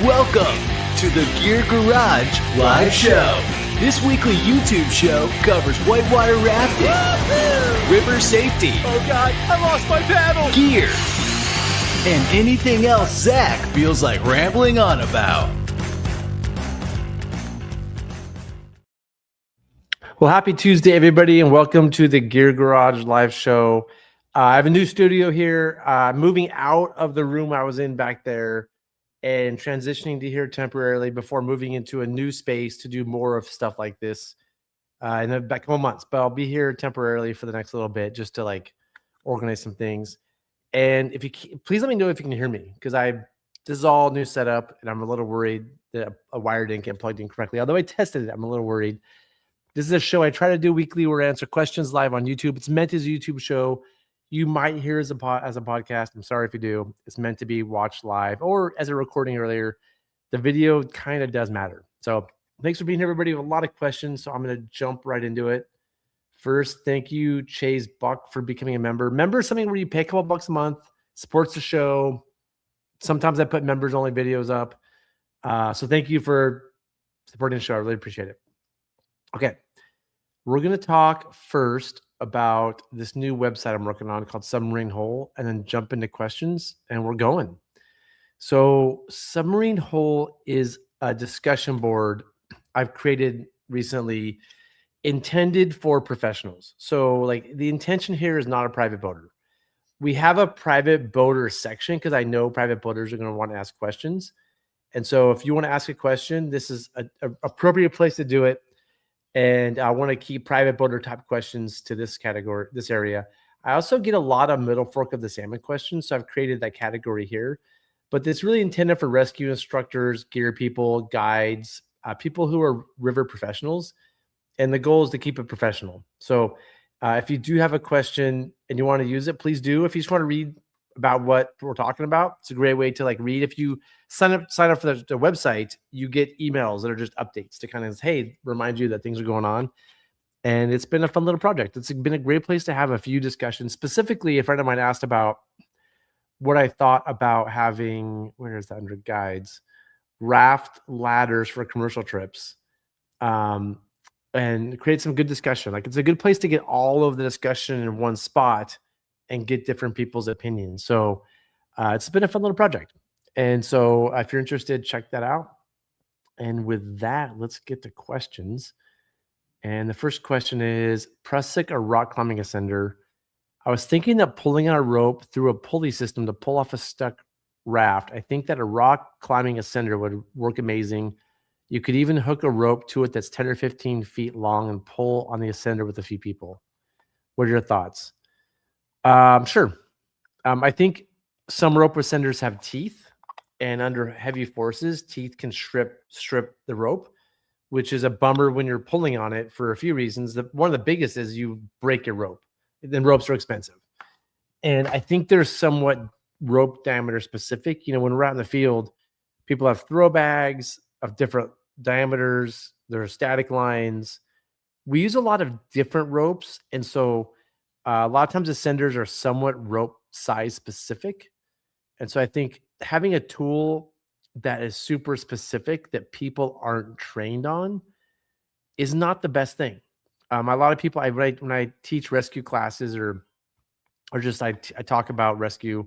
Welcome to the Gear Garage Live Show. This weekly YouTube show covers whitewater rafting, river safety, oh God, I lost my paddle, gear, and anything else Zach feels like rambling on about. Well, happy Tuesday, everybody, and welcome to the Gear Garage Live Show. I have a new studio here, moving out of the room I was in back there and transitioning to here temporarily before moving into a new space to do more of stuff like this in a couple of months. But I'll be here temporarily for the next little bit just to organize some things. And if you please let me know if you can hear me, because this is all new setup and I'm a little worried that a wire didn't get plugged in correctly. Although I tested it, I'm a little worried. This is a show I try to do weekly where I answer questions live on YouTube. It's meant as a YouTube show. You might hear as a podcast. I'm sorry if you do. It's meant to be watched live or as a recording earlier. The video kind of does matter. So thanks for being here, everybody. We have a lot of questions, so I'm going to jump right into it. First, thank you, Chase Buck, for becoming a member. Member is something where you pay a couple bucks a month, supports the show. Sometimes I put members-only videos up. So thank you for supporting the show. I really appreciate it. Okay. We're going to talk first about this new website I'm working on called Submarine Hole, and then jump into questions, and we're going. So Submarine Hole is a discussion board I've created recently intended for professionals. So the intention here is not a private boater. We have a private boater section because I know private boaters are going to want to ask questions. And so if you want to ask a question, this is an appropriate place to do it. And I want to keep private boater type questions to this category, this area. I also get a lot of middle fork of the salmon questions. So I've created that category here, but it's really intended for rescue instructors, gear people, guides, people who are river professionals. And the goal is to keep it professional. So if you do have a question and you want to use it, please do. If you just want to read about what we're talking about, it's a great way to read. If you sign up for the website, you get emails that are just updates to kind of, hey, remind you that things are going on. And it's been a fun little project. It's been a great place to have a few discussions. Specifically, a friend of mine asked about what I thought about having, where is that under guides, raft ladders for commercial trips, and create some good discussion. It's a good place to get all of the discussion in one spot and get different people's opinions. So it's been a fun little project. And so if you're interested, check that out. And with that, let's get to questions. And the first question is, Prusik or rock climbing ascender? I was thinking that pulling on a rope through a pulley system to pull off a stuck raft. I think that a rock climbing ascender would work amazing. You could even hook a rope to it that's 10 or 15 feet long and pull on the ascender with a few people. What are your thoughts? Sure. I think some rope ascenders have teeth, and under heavy forces, teeth can strip the rope, which is a bummer when you're pulling on it for a few reasons. One of the biggest is you break your rope. Then ropes are expensive. And I think there's somewhat rope diameter specific. When we're out in the field, people have throw bags of different diameters. There are static lines. We use a lot of different ropes, and so a lot of times ascenders are somewhat rope size specific. And so I think having a tool that is super specific that people aren't trained on is not the best thing. A lot of people, when I teach rescue classes or just I talk about rescue,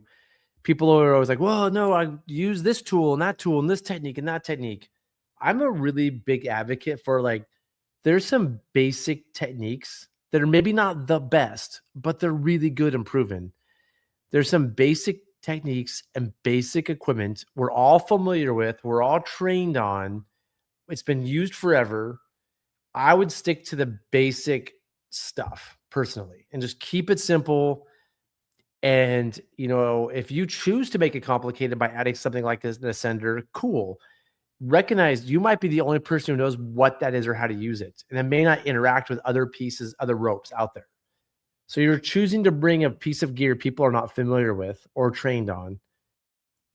people are always like, well, no, I use this tool and that tool and this technique and that technique. I'm a really big advocate for there's some basic techniques that are maybe not the best, but they're really good and proven. There's some basic techniques and basic equipment we're all familiar with, we're all trained on. It's been used forever. I would stick to the basic stuff personally and just keep it simple. And, if you choose to make it complicated by adding something like this, an ascender, cool. Recognize you might be the only person who knows what that is or how to use it. And it may not interact with other pieces, other ropes out there. So you're choosing to bring a piece of gear people are not familiar with or trained on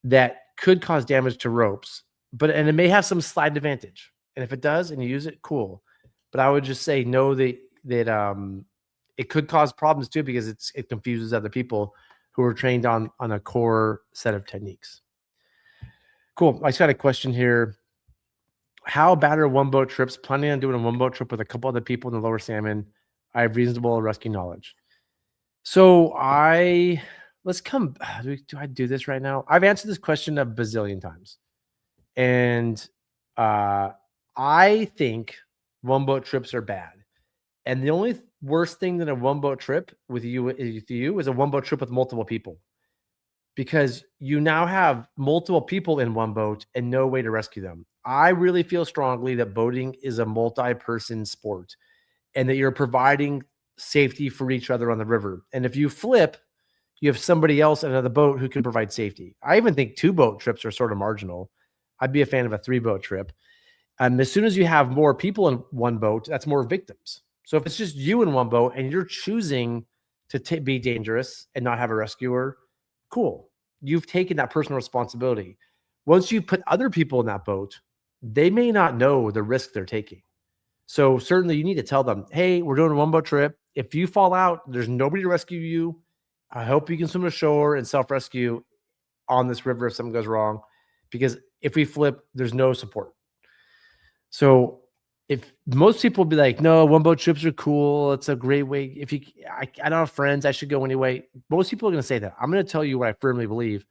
that could cause damage to ropes, and it may have some slight advantage. And if it does and you use it, cool. But I would just say know that it could cause problems too, because it confuses other people who are trained on a core set of techniques. Cool. I just got a question here. How bad are one boat trips? Planning on doing a one boat trip with a couple other people in the lower salmon. I have reasonable rescue knowledge. So let's come. Do I do this right now? I've answered this question a bazillion times. And I think one boat trips are bad. And the only worst thing than a one boat trip with you is a one boat trip with multiple people. Because you now have multiple people in one boat and no way to rescue them. I really feel strongly that boating is a multi-person sport and that you're providing safety for each other on the river. And if you flip, you have somebody else in another boat who can provide safety. I even think 2-boat trips are sort of marginal. I'd be a fan of a 3-boat trip. And as soon as you have more people in one boat, that's more victims. So if it's just you in one boat and you're choosing to be dangerous and not have a rescuer, cool. You've taken that personal responsibility. Once you put other people in that boat, they may not know the risk they're taking. So certainly you need to tell them, hey, we're doing a one boat trip. If you fall out, there's nobody to rescue you. I hope you can swim to shore and self-rescue on this river if something goes wrong. Because if we flip, there's no support. So if most people be like, no, one boat trips are cool. It's a great way. I don't have friends, I should go anyway. Most people are going to say that. I'm going to tell you what I firmly believe.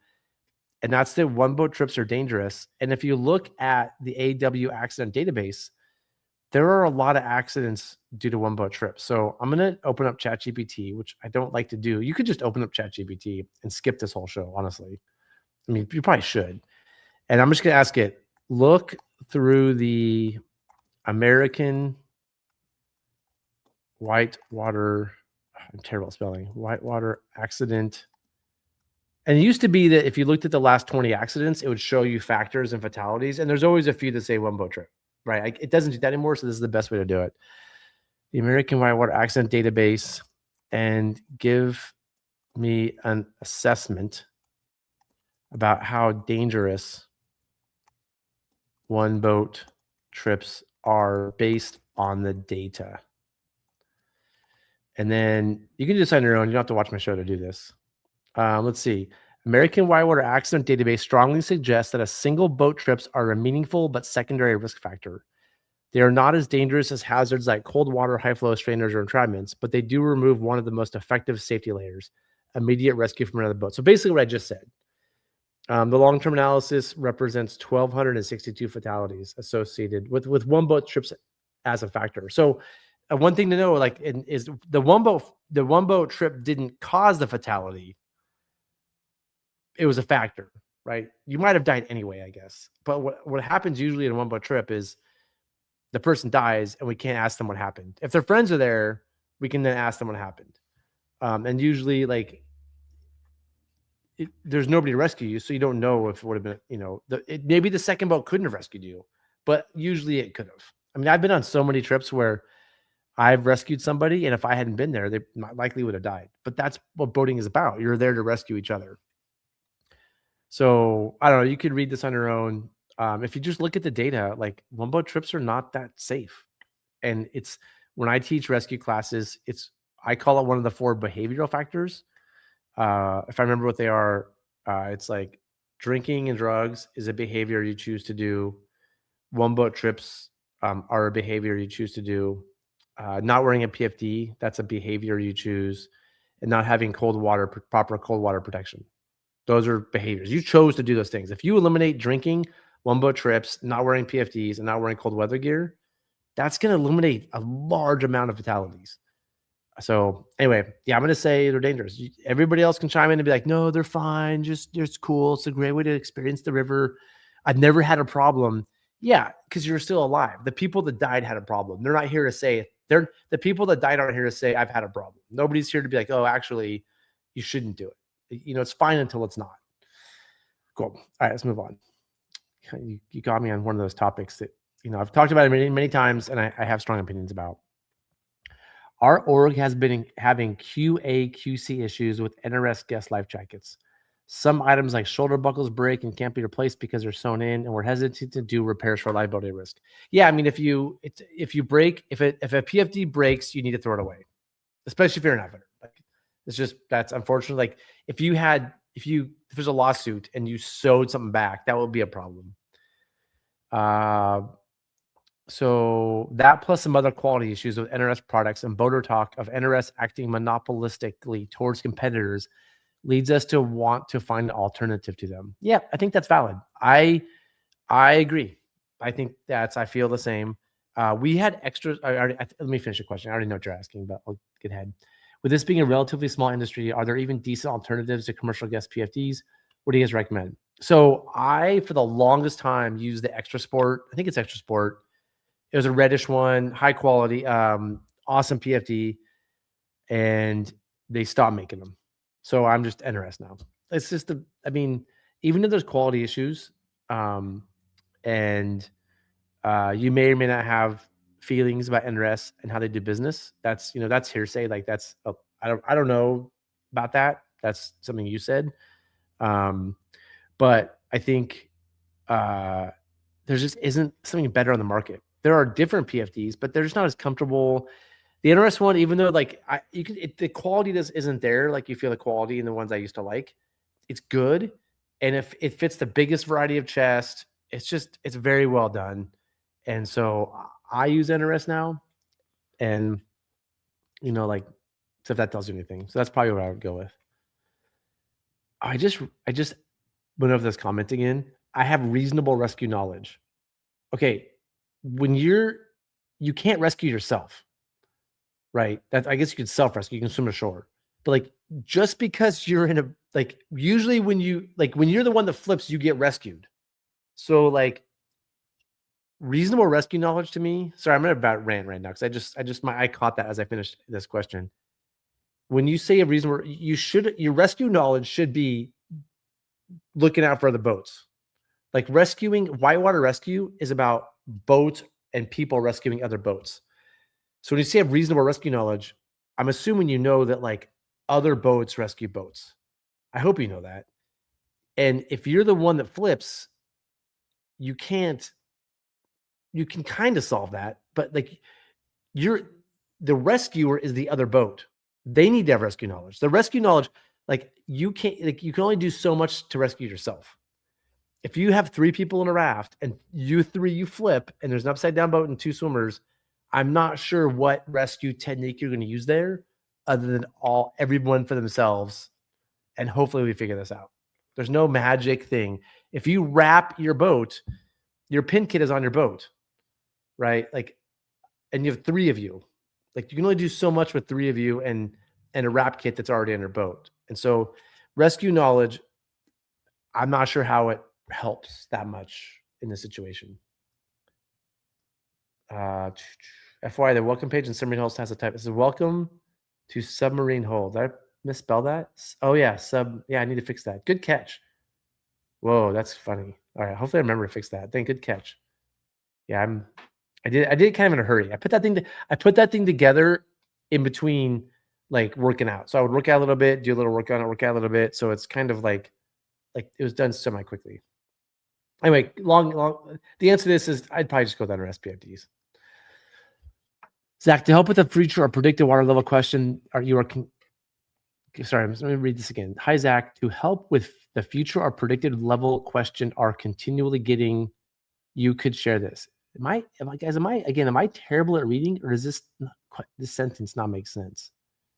And that's that one boat trips are dangerous. And if you look at the AW accident database, there are a lot of accidents due to one boat trips. So I'm going to open up ChatGPT, which I don't like to do. You could just open up ChatGPT and skip this whole show, honestly. I mean, you probably should. And I'm just going to ask it, look through the American whitewater, I'm terrible at spelling, whitewater accident. And it used to be that if you looked at the last 20 accidents, it would show you factors and fatalities. And there's always a few that say one boat trip, right? It doesn't do that anymore. So this is the best way to do it. The American Whitewater Accident Database, and give me an assessment about how dangerous one boat trips are based on the data. And then you can do this on your own. You don't have to watch my show to do this. Let's see. American Whitewater Accident Database strongly suggests that a single boat trips are a meaningful but secondary risk factor. They are not as dangerous as hazards like cold water, high flow strainers, or entrapments, but they do remove one of the most effective safety layers, immediate rescue from another boat. So basically what I just said. The long-term analysis represents 1,262 fatalities associated with one boat trips as a factor. So one thing to know, like, is the one boat trip didn't cause the fatality. It was a factor, right? You might have died anyway, I guess. But what happens usually in a one boat trip is the person dies and we can't ask them what happened. If their friends are there, we can then ask them what happened. And usually, like, there's nobody to rescue you, so you don't know if it would have been, maybe the second boat couldn't have rescued you, but usually it could have. I mean, I've been on so many trips where I've rescued somebody, and if I hadn't been there, they likely would have died. But that's what boating is about. You're there to rescue each other. So I don't know. You could read this on your own. If you just look at the data, like, one boat trips are not that safe. And it's, when I teach rescue classes, I call it one of the 4 behavioral factors. If I remember what they are, it's like drinking and drugs is a behavior you choose to do. One boat trips are a behavior you choose to do. Not wearing a PFD, that's a behavior you choose. And not having proper cold water protection. Those are behaviors. You chose to do those things. If you eliminate drinking, one boat trips, not wearing PFDs, and not wearing cold weather gear, that's going to eliminate a large amount of fatalities. So anyway, yeah, I'm going to say they're dangerous. Everybody else can chime in and be like, no, they're fine. It's cool. It's a great way to experience the river. I've never had a problem. Yeah, because you're still alive. The people that died had a problem. They're not here to say, the people that died aren't here to say, I've had a problem. Nobody's here to be like, oh, actually, you shouldn't do it. It's fine until it's not. Cool. All right, let's move on. You got me on one of those topics that, I've talked about it many, many times, and I have strong opinions about. Our org has been having QA/QC issues with NRS guest life jackets. Some items like shoulder buckles break and can't be replaced because they're sewn in, and we're hesitant to do repairs for liability risk. Yeah, I mean, if a PFD breaks, you need to throw it away, especially if you're an outfitter. Like, that's unfortunate. Like, if you had if there's a lawsuit and you sewed something back, that would be a problem. So that plus some other quality issues with NRS products and voter talk of NRS acting monopolistically towards competitors leads us to want to find an alternative to them. Yeah, I think that's valid. I agree. I think I feel the same. We had extras. Let me finish the question. I already know what you're asking, but I'll get ahead. With this being a relatively small industry, are there even decent alternatives to commercial gas PFDs? What do you guys recommend? So I, for the longest time, used the Extra Sport. I think it's Extra Sport. It was a reddish one, high quality, awesome PFD, and they stopped making them. So I'm just NRS now. It's just even though there's quality issues, and you may or may not have feelings about NRS and how they do business. That's hearsay. Like I don't know about that. That's something you said. But I think there just isn't something better on the market. There are different PFDs, but they're just not as comfortable. The NRS one, even though the quality isn't there, like you feel the quality in the ones I used to like, it's good. And if it fits the biggest variety of chest, it's very well done. And so I use NRS now, and so if that tells you anything, so that's probably what I would go with. I just went over this comment again. I have reasonable rescue knowledge. Okay, when you can't rescue yourself, right? I guess you could self-rescue. You can swim ashore, but just because you're in usually when you're the one that flips, you get rescued. So reasonable rescue knowledge to me. Sorry, I'm gonna about rant right now because I caught that as I finished this question. When you say a reasonable, your rescue knowledge should be looking out for other boats. Like rescuing, whitewater rescue is about boats and people rescuing other boats. So when you say have reasonable rescue knowledge, I'm assuming you know that other boats rescue boats. I hope you know that. And if you're the one that flips, you can kind of solve that, but the rescuer is the other boat. They need to have rescue knowledge. The rescue knowledge, you can't, you can only do so much to rescue yourself. If you have 3 people in a raft and you flip and there's an upside down boat and 2 swimmers, I'm not sure what rescue technique you're going to use there other than everyone for themselves. And hopefully we figure this out. There's no magic thing. If you wrap your boat, your pin kit is on your boat, right? And you have 3 of you. You can only do so much with 3 of you and a wrap kit that's already on your boat. And so rescue knowledge, I'm not sure how it helps that much in this situation. FYI, the welcome page in Submarine Hold has a type. It says welcome to Submarine Hold. Did I misspell that? Oh yeah, yeah, I need to fix that. Good catch. Whoa, that's funny. All right, hopefully I remember to fix that. Thank good catch. Yeah, I did it kind of in a hurry. I put that thing together in between working out. So I would work out a little bit, do a little work on it, work out a little bit. So it's kind of like it was done semi quickly. Anyway, the answer to this is I'd probably just go down to SPFDs. Zach, to help with the future or predicted water level question, sorry, let me read this again. Hi, Zach. To help with the future or predicted level question are continually getting, you could share this. Am I terrible at reading, or does this sentence not make sense?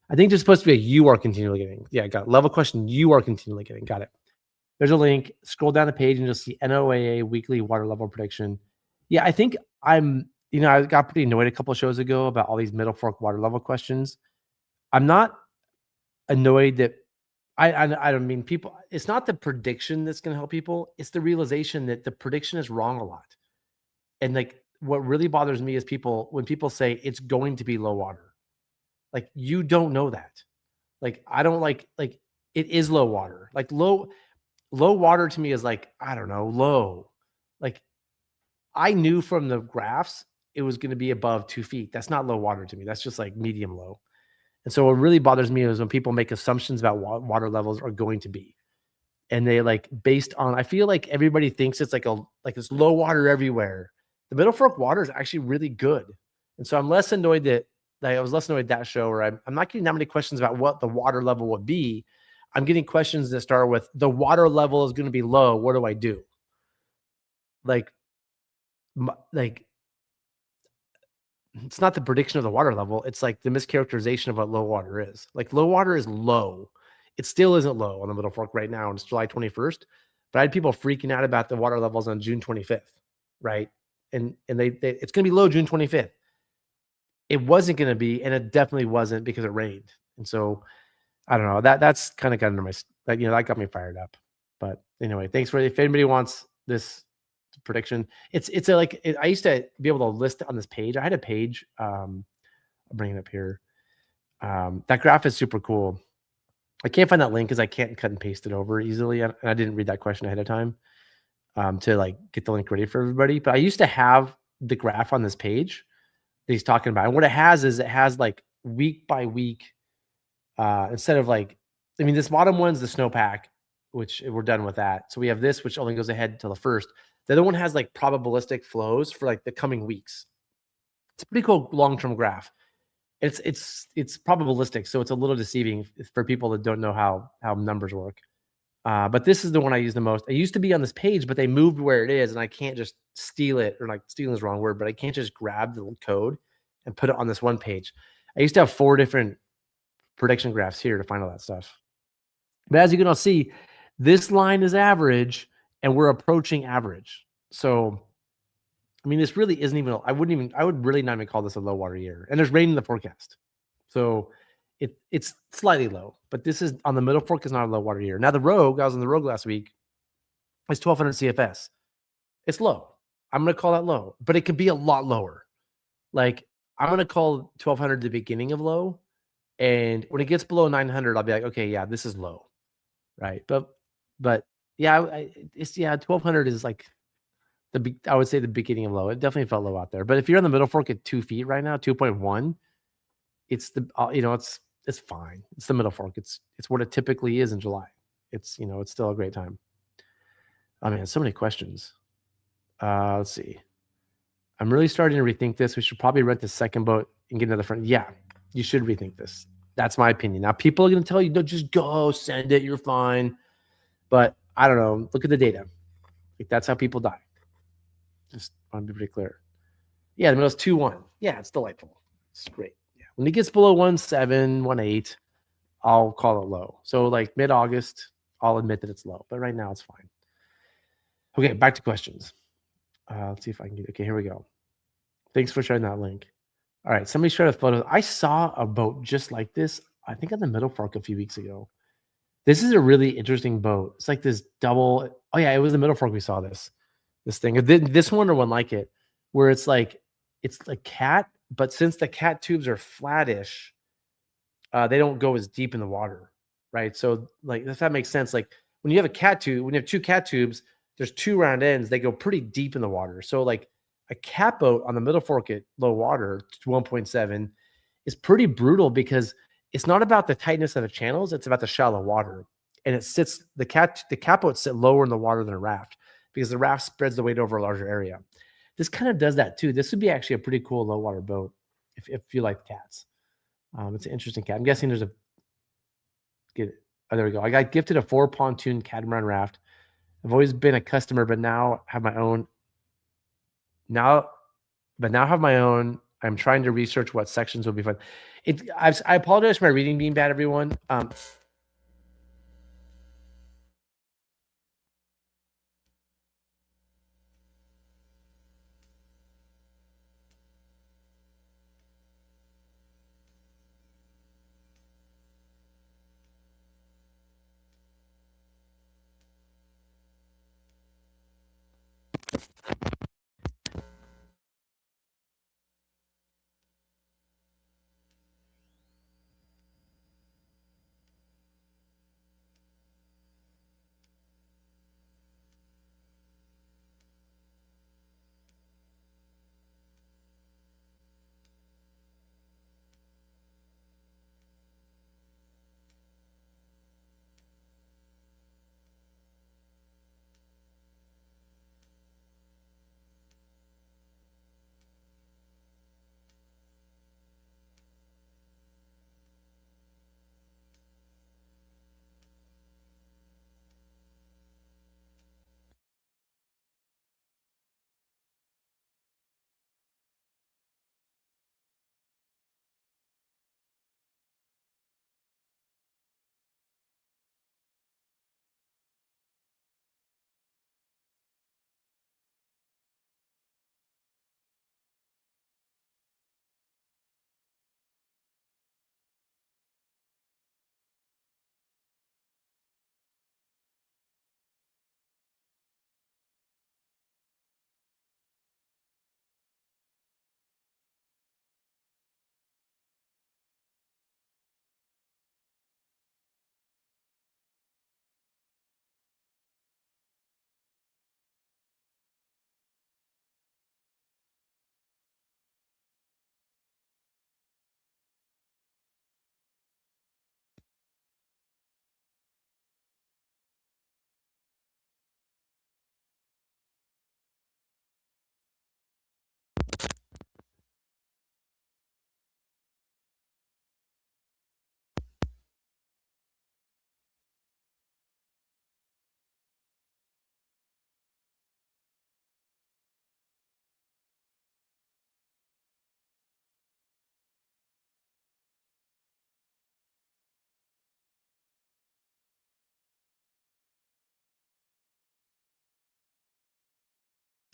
I think there's supposed to be a you are continually getting. Yeah, got it. Level question you are continually getting. Got it. There's a link. Scroll down the page and you'll see NOAA weekly water level prediction. Yeah, I think I got pretty annoyed a couple of shows ago about all these Middle Fork water level questions. I'm not annoyed that I don't mean people. It's not the prediction that's going to help people. It's the realization that the prediction is wrong a lot. And what really bothers me is when people say it's going to be low water. You don't know that. I don't it is low water. Low water to me is I don't know, low. I knew from the graphs it was going to be above 2 feet. That's not low water to me. That's just medium low. And so what really bothers me is when people make assumptions about what water levels are going to be. And they based on, I feel like everybody thinks it's it's low water everywhere. The Middle Fork water is actually really good. And so I'm less annoyed that I was less annoyed at that show where I'm not getting that many questions about what the water level would be. I'm getting questions that start with the water level is going to be low. What do I do? Like, it's not the prediction of the water level. It's like the mischaracterization of what low water is. Like low water is low. It still isn't low on the Middle Fork right now. And it's July 21st. But I had people freaking out about the water levels on June 25th, right? And they it's going to be low June 25th. It wasn't going to be, and it definitely wasn't because it rained. And so I don't know. That's kind of got under my that that got me fired up. But anyway, thanks for if anybody wants this prediction. I used to be able to list it on this page. I had a page. I'll bring it up here. That graph is super cool. I can't find that link because I can't cut and paste it over easily. And I didn't read that question ahead of time to like get the link ready for everybody. But I used to have the graph on this page that he's talking about. And what it has is like week by week, instead of like, I mean, this bottom one's the snowpack, which we're done with that. So we have this, which only goes ahead until the first. The other one has like probabilistic flows for like the coming weeks. It's a pretty cool long-term graph. It's probabilistic, so it's a little deceiving for people that don't know how numbers work. But this is the one I use the most. I used to be on this page, but they moved where it is, and I can't just steal it, or like stealing is the wrong word, but I can't just grab the code and put it on this one page. I used to have 4 different prediction graphs here to find all that stuff. But as you can all see, this line is average, and we're approaching average. So, I mean, this really isn't even. I would really not even call this a low water year. And there's rain in the forecast, so it's slightly low. But this is on the Middle Fork is not a low water year. Now the Rogue, I was on the Rogue last week, is 1200 CFS. It's low. I'm going to call that low, but it could be a lot lower. Like I'm going to call 1200 the beginning of low, and when it gets below 900, I'll be like, okay, yeah, this is low, right? But yeah, it's 1200 is like I would say the beginning of low. It definitely felt low out there. But if you're on the Middle Fork at 2 feet right now, 2.1, it's it's fine. It's the Middle Fork. It's what it typically is in July. It's it's still a great time. I mean, so many questions. Let's see. I'm really starting to rethink this. We should probably rent the second boat and get another friend. Yeah, you should rethink this. That's my opinion. Now, people are going to tell you, no, just go, send it. You're fine. But I don't know. Look at the data. Like, that's how people die. Just want to be pretty clear. Yeah, the middle is 2-1. Yeah, it's delightful. It's great. Yeah. When it gets below 1.7, 1.8, I'll call it low. So like mid-August, I'll admit that it's low. But right now, it's fine. Okay, back to questions. Let's see if I can get. Okay, here we go. Thanks for sharing that link. All right, somebody shared a photo. I saw a boat just like this, I think on the Middle Fork a few weeks ago. This is a really interesting boat. It's like this double. Oh yeah, it was the Middle Fork we saw this thing. This one or one like it, where it's like cat, but since the cat tubes are flattish, they don't go as deep in the water, right? So like if that makes sense, like when you have a cat tube, when you have 2 cat tubes, there's 2 round ends. They go pretty deep in the water. So like a cat boat on the Middle Fork at low water, 1.7, is pretty brutal because it's not about the tightness of the channels. It's about the shallow water. And the cat boats sit lower in the water than a raft because the raft spreads the weight over a larger area. This kind of does that too. This would be actually a pretty cool low water boat if you like cats. It's an interesting cat. I'm guessing there's there we go. I got gifted a 4 pontoon catamaran raft. I've always been a customer, but now have my own. Now have my own. I'm trying to research what sections will be fun. I apologize for my reading being bad, everyone.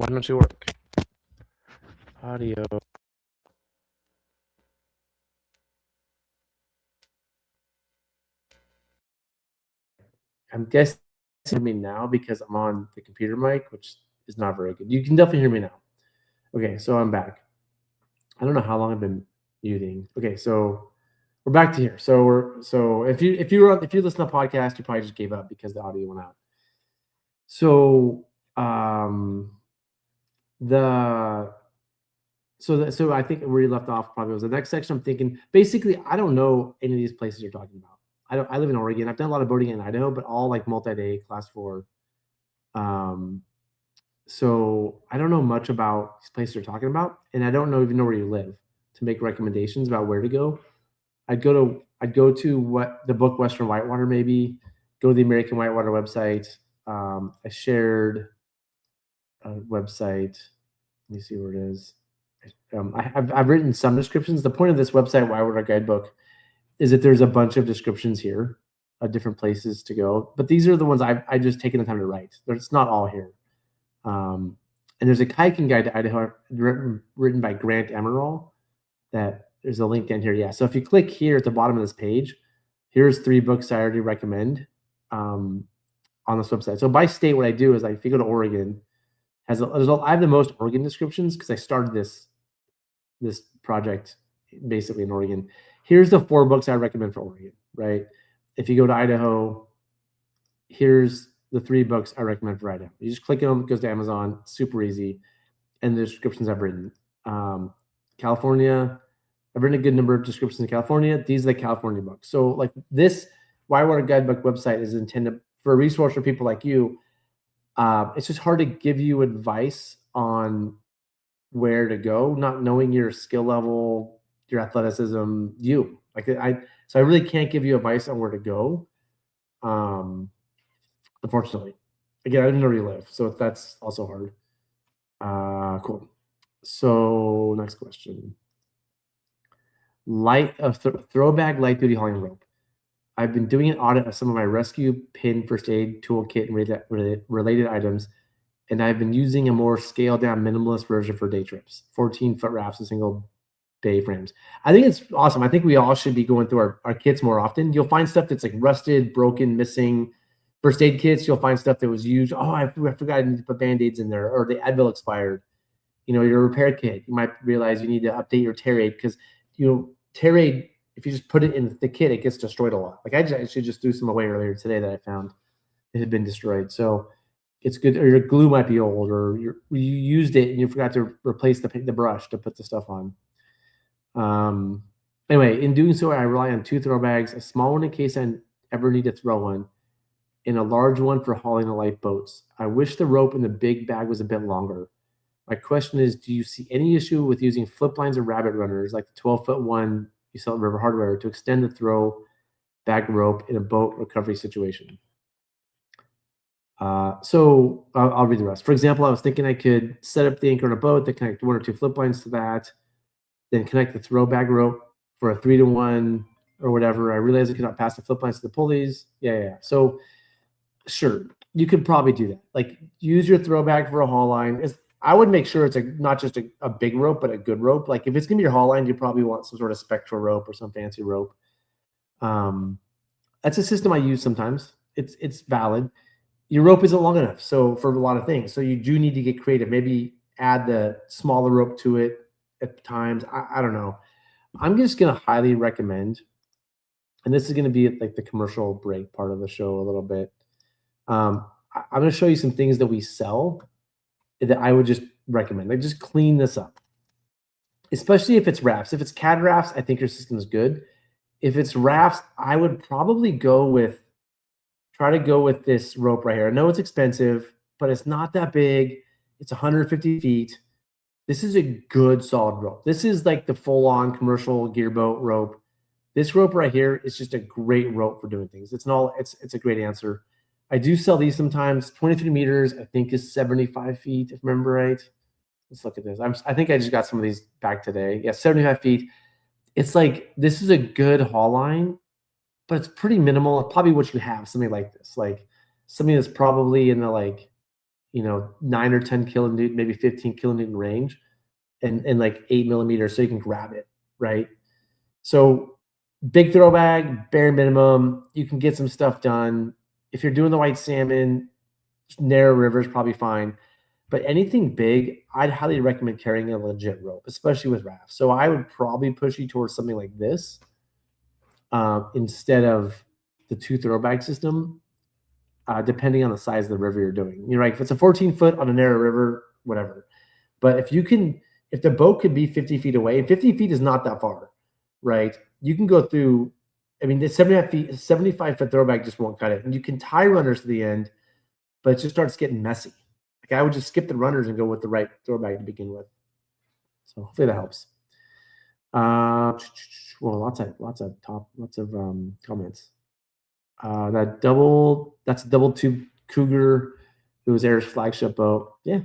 Why don't you work? Audio. I'm guessing me now because I'm on the computer mic, which is not very good. You can definitely hear me now. Okay, so I'm back. I don't know how long I've been muting. Okay, so we're back to here. So if you listen to podcast, you probably just gave up because the audio went out. So so I think where you left off probably was the next section. I'm thinking basically I don't know any of these places you're talking about. I live in Oregon. I've done a lot of boating in Idaho, but all like multi-day class 4. So I don't know much about these places you're talking about, and I don't even know where you live to make recommendations about where to go. I'd go to what the book Western Whitewater, maybe go to the American Whitewater website. I shared a website. Let me see where it is. I've written some descriptions. The point of this website, Whitewater Guidebook, is that there's a bunch of descriptions here of different places to go. But these are the ones I just taken the time to write. It's not all here. And there's a hiking guide to Idaho written by Grant Emerald. That there's a link down here. Yeah. So if you click here at the bottom of this page, here's 3 books I already recommend on this website. So by state, what I do is if you go to Oregon, I have the most Oregon descriptions because I started this project basically in Oregon. Here's the 4 books I recommend for Oregon, right? If you go to Idaho, here's the 3 books I recommend for Idaho. You just click them, it goes to Amazon, super easy. And the descriptions I've written. California, I've written a good number of descriptions in California. These are the California books. So like this Whitewater Guidebook website is intended for a resource for people like you. It's just hard to give you advice on where to go, not knowing your skill level, your athleticism, so I really can't give you advice on where to go. Unfortunately, again, I don't know where you live, so that's also hard. Cool. So next question. Throwback light duty hauling rope. I've been doing an audit of some of my rescue pin first aid toolkit and related items, and I've been using a more scaled down minimalist version for day trips, 14-foot rafts and single bay frames. I think it's awesome. I think we all should be going through our kits more often. You'll find stuff that's like rusted, broken, missing. First aid kits, you'll find stuff that was used. Oh, I forgot I need to put Band-Aids in there, or the Advil expired. Your repair kit, you might realize you need to update your tear aid because tear aid, if you just put it in the kit, it gets destroyed a lot. Like I actually just threw some away earlier today that I found it had been destroyed. So it's good. Or your glue might be old, or you used it and you forgot to replace the brush to put the stuff on. Anyway, in doing so, I rely on 2 throw bags, a small one in case I ever need to throw one, and a large one for hauling the light boats. I wish the rope in the big bag was a bit longer. My question is, do you see any issue with using flip lines or rabbit runners like the 12-foot one you sell at River Hardware to extend the throw bag rope in a boat recovery situation? So I'll read the rest. For example, I was thinking I could set up the anchor on a boat that connect 1 or 2 flip lines to that, then connect the throw bag rope for a 3-to-1 or whatever. I realized I could not pass the flip lines to the pulleys. Yeah. So sure, you could probably do that. Like use your throw bag for a haul line. I would make sure it's not just a big rope, but a good rope. Like if it's gonna be your haul line, you probably want some sort of spectral rope or some fancy rope. That's a system I use sometimes. It's valid. Your rope isn't long enough, so for a lot of things. So you do need to get creative. Maybe add the smaller rope to it at times. I don't know. I'm just gonna highly recommend, and this is gonna be like the commercial break part of the show a little bit. I'm gonna show you some things that we sell that I would just recommend. Like just clean this up, especially if it's rafts. If it's CAD rafts, I think your system is good. If it's rafts, I would probably try to go with this rope right here. I know it's expensive, but it's not that big. It's 150 feet. This is a good solid rope. This is like the full-on commercial gearboat rope. This rope right here is just a great rope for doing things. It's a great answer. I do sell these sometimes. 23 meters, I think, is 75 feet, if I remember right. Let's look at this. I think I just got some of these back today. Yeah, 75 feet. It's like, this is a good haul line, but it's pretty minimal. It's probably what you have, something like this. Like something that's probably in the like, 9 or 10 kilonewton, maybe 15 kilonewton range, and like 8 millimeters, so you can grab it, right? So big throw bag, bare minimum, you can get some stuff done. If you're doing the white salmon, narrow river is probably fine. But anything big, I'd highly recommend carrying a legit rope, especially with rafts. So I would probably push you towards something like this instead of the 2 throw bag system, depending on the size of the river you're doing. You're right. If it's a 14-foot on a narrow river, whatever. But if the boat could be 50 feet away, and 50 feet is not that far, right? You can go through, the 75-foot throw bag just won't cut it. And you can tie runners to the end, but it just starts getting messy. Like I would just skip the runners and go with the right throw bag to begin with. So hopefully that helps. Well, lots of comments. That's a double tube Cougar. It was Air's flagship boat. Yeah,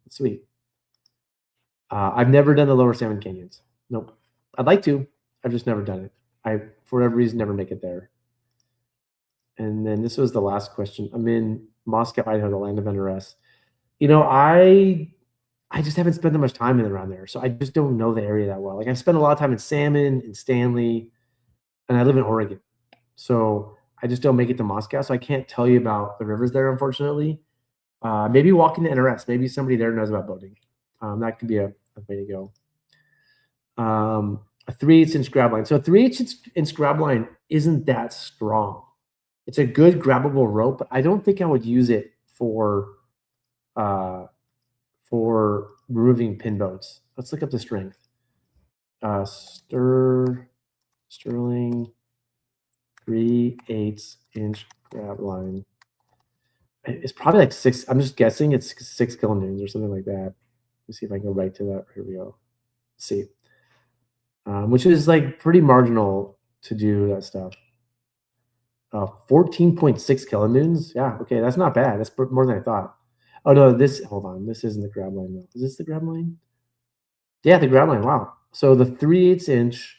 sweet. I've never done the lower salmon canyons. Nope. I'd like to. I've just never done it. I, for whatever reason, never make it there. And then this was the last question. I'm in Moscow, Idaho, the land of NRS. I just haven't spent that much time in and around there, so I just don't know the area that well. Like I've spent a lot of time in Salmon, in Stanley, and I live in Oregon, so I just don't make it to Moscow, so I can't tell you about the rivers there, unfortunately. Maybe walking to NRS. Maybe somebody there knows about boating. That could be a way to go. A 3/8-inch grab line. So a 3/8-inch grab line isn't that strong. It's a good grabbable rope, but I don't think I would use it for removing pin boats. Let's look up the strength. Sterling 3/8-inch grab line. It's probably like 6. I'm just guessing it's 6 kilonewtons or something like that. Let's see if I can go right to that. Here we go. Let's see. Which is like pretty marginal to do that stuff. 14.6 kilonewtons. Yeah, okay, that's not bad. That's more than I thought. Oh no, hold on. This isn't the grab line though. Is this the grab line? Yeah, the grab line. Wow. So the 3/8-inch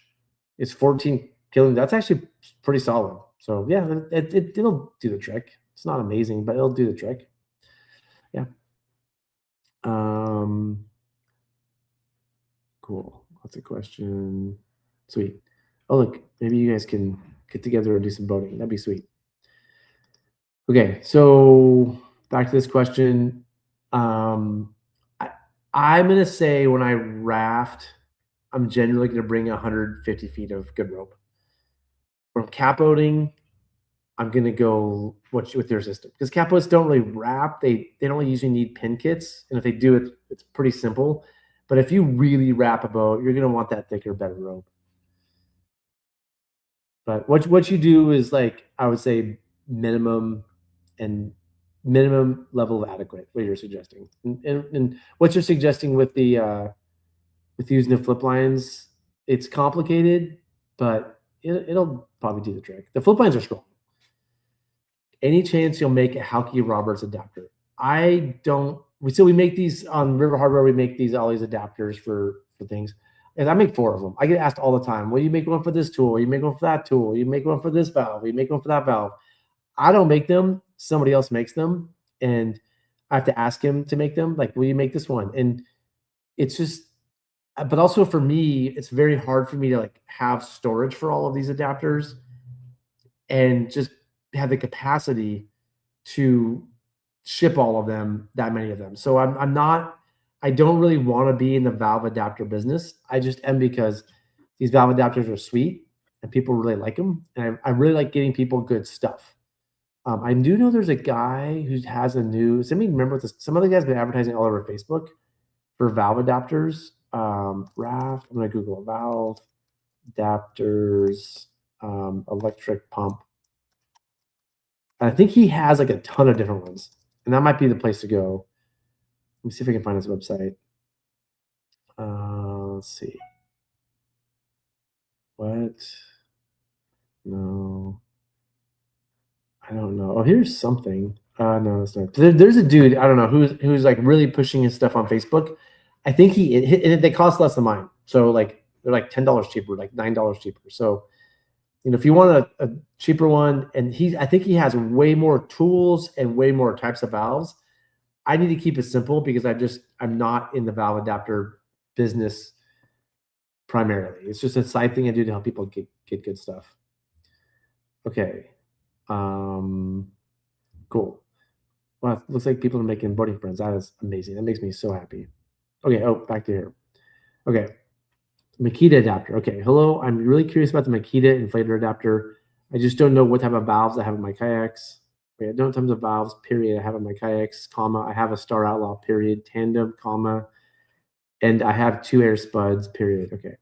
is 14 kilonewtons. That's actually pretty solid. So yeah, it'll do the trick. It's not amazing, but it'll do the trick. Yeah. Cool. That's a question. Sweet. Oh, look, maybe you guys can get together and do some boating. That'd be sweet. Okay, so back to this question. I'm going to say when I raft, I'm generally going to bring 150 feet of good rope. When I'm capboating, I'm going to go with your system. Because capboats don't really wrap. They don't usually need pin kits. And if they do, it's pretty simple. But if you really wrap a boat, you're going to want that thicker, better rope. But what you do is, like, I would say minimum level of adequate, what you're suggesting. And what you're suggesting with the with using the flip lines, it's complicated, but it'll probably do the trick. The flip lines are strong. Any chance you'll make a Halke Roberts adapter? We make these on River Hardware. We make all these adapters for things. And I make 4 of them. I get asked all the time, well, you make one for this tool, you make one for that tool, you make one for this valve, you make one for that valve. I don't make them. Somebody else makes them. And I have to ask him to make them. Like, will you make this one? And it's just, but also for me, it's very hard for me to like have storage for all of these adapters and just have the capacity to ship all of them, that many of them. So I don't really want to be in the valve adapter business. I just am, because these valve adapters are sweet and people really like them. And I really like getting people good stuff. I do know there's a guy who has a new, remember this? Some other guy's been advertising all over Facebook for valve adapters. Raft, I'm going to Google valve adapters, electric pump. And I think he has like a ton of different ones. And that might be the place to go. Let me see if I can find his website. Let's see. What? No. I don't know. Oh, here's something. No, it's not. There's a dude, I don't know, who's like really pushing his stuff on Facebook. I think they cost less than mine. So like they're like $10 cheaper, like $9 cheaper. So, if you want a cheaper one, and I think he has way more tools and way more types of valves. I need to keep it simple because I'm not in the valve adapter business primarily. It's just a side thing I do to help people get good stuff. Okay. Cool. Well, it looks like people are making boarding friends. That is amazing. That makes me so happy. Okay. Oh, back to here. Okay. Makita adapter. Okay. Hello. I'm really curious about the Makita inflator adapter. I just don't know what type of valves I have in my kayaks. Okay. I don't know types of valves, period, I have in my kayaks, comma. I have a Star Outlaw, period, tandem, comma. And I have 2 air spuds, period. Okay.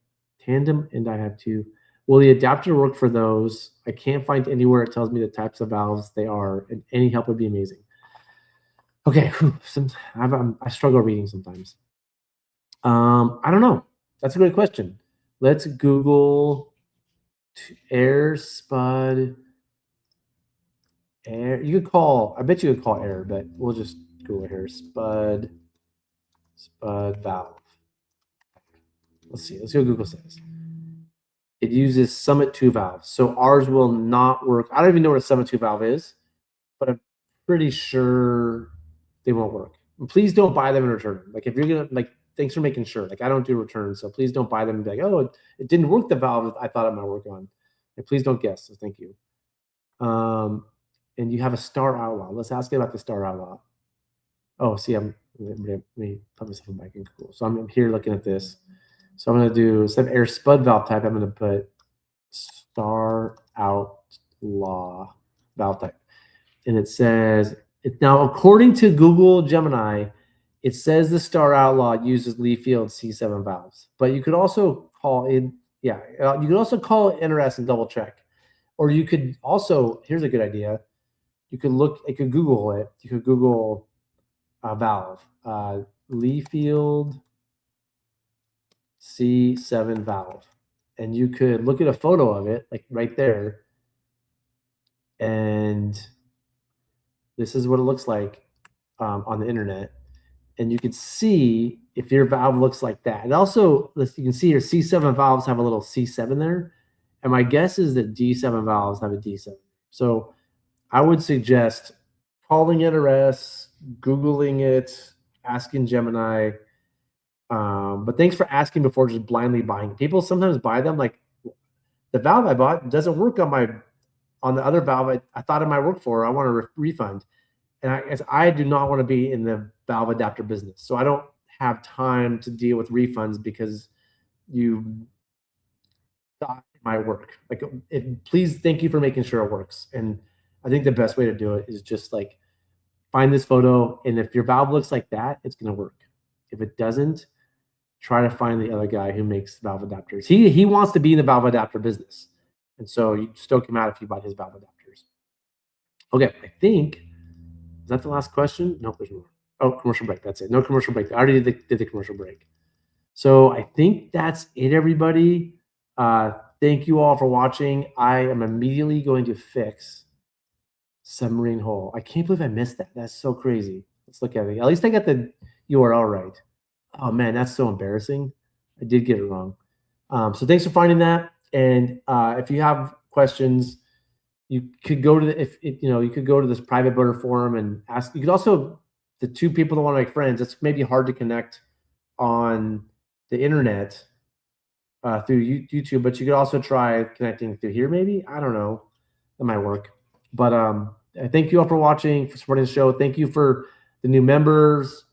Tandem, and I have 2. Will the adapter work for those? I can't find anywhere it tells me the types of valves they are, and any help would be amazing. Okay. I struggle reading sometimes. I don't know. That's a great question. Let's Google air spud. Air. You could call. I bet you could call air, but we'll just Google here. Spud valve. Let's see. Let's see what Google says. It uses Summit 2 valves, so ours will not work. I don't even know what a Summit 2 valve is, but I'm pretty sure they won't work. And please don't buy them and return them. Like if you're gonna thanks for making sure. Like I don't do returns, so please don't buy them and be like, oh, it didn't work the valve I thought it might work on. Like, please don't guess. So thank you. And you have a Star Outlaw. Let's ask you about the Star Outlaw. Oh, see, let me put myself back in Google. So I'm here looking at this. So I'm going to do, instead of air spud valve type, I'm going to put Star Outlaw valve type. And it says, now according to Google Gemini, it says the Star Outlaw uses Lee-Field C7 valves. But you could also call it, you could also call NRS and double check. Or you could also, here's a good idea. You could Google it. You could Google valve, Lee-Field C7 valve. And you could look at a photo of it, like right there. And this is what it looks like on the internet. And you can see if your valve looks like that. And also, you can see your C7 valves have a little C7 there. And my guess is that D7 valves have a D7. So I would suggest calling NRS, Googling it, asking Gemini. But thanks for asking before just blindly buying. People sometimes buy them. Like the valve I bought doesn't work on the other valve I thought it might work for. I want a refund. And I do not want to be in the valve adapter business. So I don't have time to deal with refunds because you thought it might work. Like, please, thank you for making sure it works. And I think the best way to do it is just like find this photo. And if your valve looks like that, it's going to work. If it doesn't, try to find the other guy who makes valve adapters. He wants to be in the valve adapter business. And so you stoke him out if you bought his valve adapters. Okay, I think, is that the last question? No, there's more. Oh, commercial break. That's it. No commercial break. I already did the commercial break. So I think that's it, everybody. Thank you all for watching. I am immediately going to fix submarine hole. I can't believe I missed that. That's so crazy. Let's look at it. At least I got the URL right. Oh, man, that's so embarrassing. I did get it wrong. So thanks for finding that. And if you have questions, you could go to you could go to this private builder forum and ask. You could also, the 2 people that want to make friends, it's maybe hard to connect on the internet through YouTube, but you could also try connecting through here. Maybe, I don't know, that might work. But thank you all for watching, for supporting the show. Thank you for the new members,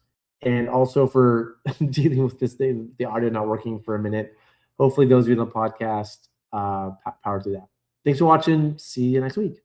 and also for dealing with this thing, the audio not working for a minute. Hopefully, those of you on the podcast power through that. Thanks for watching. See you next week.